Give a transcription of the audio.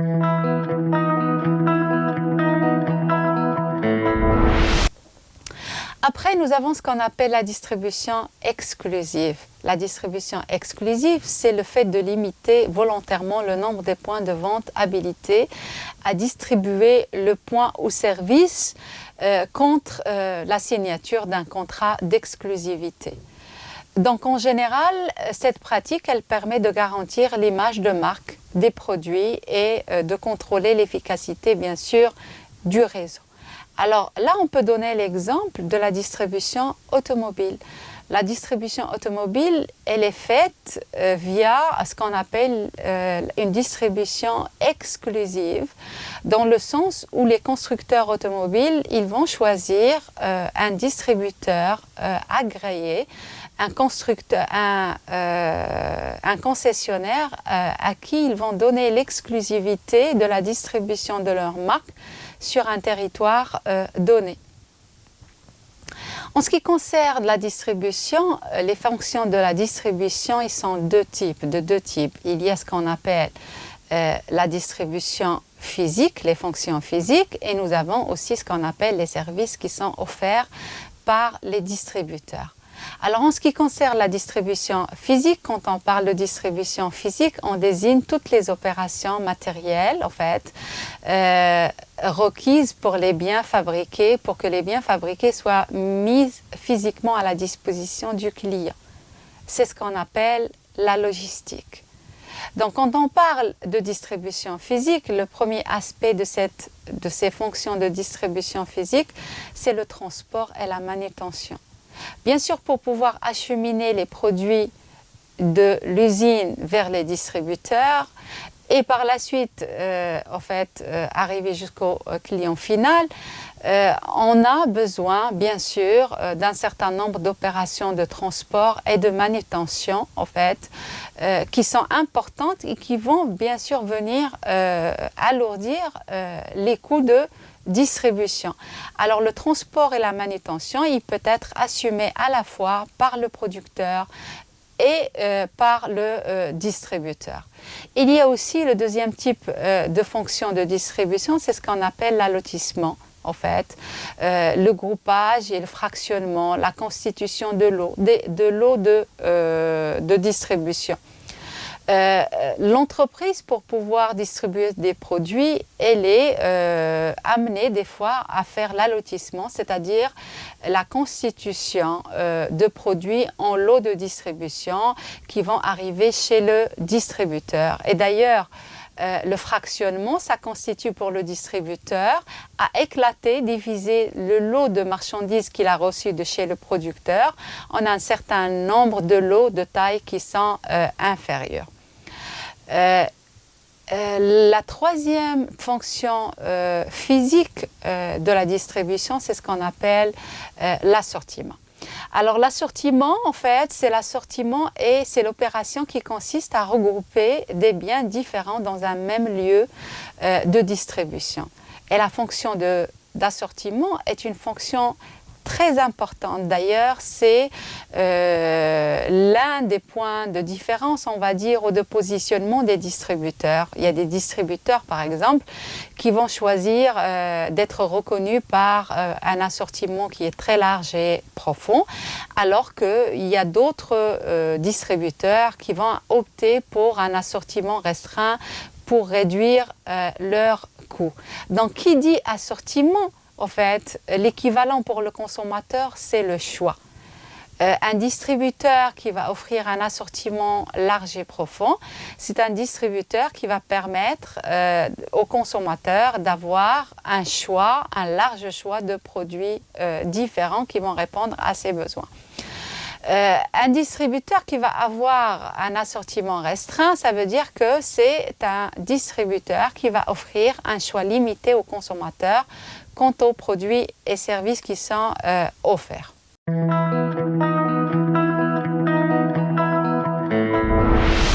Après, nous avons ce qu'on appelle la distribution exclusive. La distribution exclusive, c'est le fait de limiter volontairement le nombre des points de vente habilités à distribuer le point ou service contre la signature d'un contrat d'exclusivité. Donc en général, cette pratique, elle permet de garantir l'image de marque des produits et de contrôler l'efficacité, bien sûr, du réseau. Alors là, on peut donner l'exemple de la distribution automobile. La distribution automobile, elle est faite via ce qu'on appelle une distribution exclusive, dans le sens où les constructeurs automobiles, ils vont choisir un distributeur agréé, un concessionnaire à qui ils vont donner l'exclusivité de la distribution de leur marque sur un territoire donné. En ce qui concerne la distribution, les fonctions de la distribution, ils sont de deux types. Il y a ce qu'on appelle la distribution physique, les fonctions physiques, et nous avons aussi ce qu'on appelle les services qui sont offerts par les distributeurs. Alors en ce qui concerne la distribution physique, quand on parle de distribution physique, on désigne toutes les opérations matérielles, en fait, requises pour les biens fabriqués, pour que les biens fabriqués soient mis physiquement à la disposition du client. C'est ce qu'on appelle la logistique. Donc quand on parle de distribution physique, le premier aspect de ces fonctions de distribution physique, c'est le transport et la manutention. Bien sûr, pour pouvoir acheminer les produits de l'usine vers les distributeurs et par la suite, arriver jusqu'au client final, on a besoin, bien sûr, d'un certain nombre d'opérations de transport et de manutention, qui sont importantes et qui vont, bien sûr, venir alourdir les coûts de distribution. Alors le transport et la manutention, il peut être assumé à la fois par le producteur et par le distributeur. Il y a aussi le deuxième type de fonction de distribution, c'est ce qu'on appelle l'allotissement. Le groupage et le fractionnement, la constitution de lots de distribution. L'entreprise, pour pouvoir distribuer des produits, elle est amenée des fois à faire l'allotissement, c'est-à-dire la constitution de produits en lots de distribution qui vont arriver chez le distributeur. Et d'ailleurs, le fractionnement, ça constitue pour le distributeur à éclater, diviser le lot de marchandises qu'il a reçu de chez le producteur en un certain nombre de lots de taille qui sont inférieurs. La troisième fonction physique de la distribution, c'est ce qu'on appelle l'assortiment. Alors l'assortiment, c'est l'assortiment et c'est l'opération qui consiste à regrouper des biens différents dans un même lieu de distribution. Et la fonction d'assortiment est une fonction très importante. D'ailleurs, c'est l'un des points de différence, on va dire, ou de positionnement des distributeurs. Il y a des distributeurs, par exemple, qui vont choisir d'être reconnus par un assortiment qui est très large et profond, alors qu'il y a d'autres distributeurs qui vont opter pour un assortiment restreint pour réduire leurs coûts. Donc, qui dit assortiment, l'équivalent pour le consommateur, c'est le choix. Un distributeur qui va offrir un assortiment large et profond, c'est un distributeur qui va permettre au consommateur d'avoir un large choix de produits différents qui vont répondre à ses besoins. Un distributeur qui va avoir un assortiment restreint, ça veut dire que c'est un distributeur qui va offrir un choix limité aux consommateurs quant aux produits et services qui sont offerts.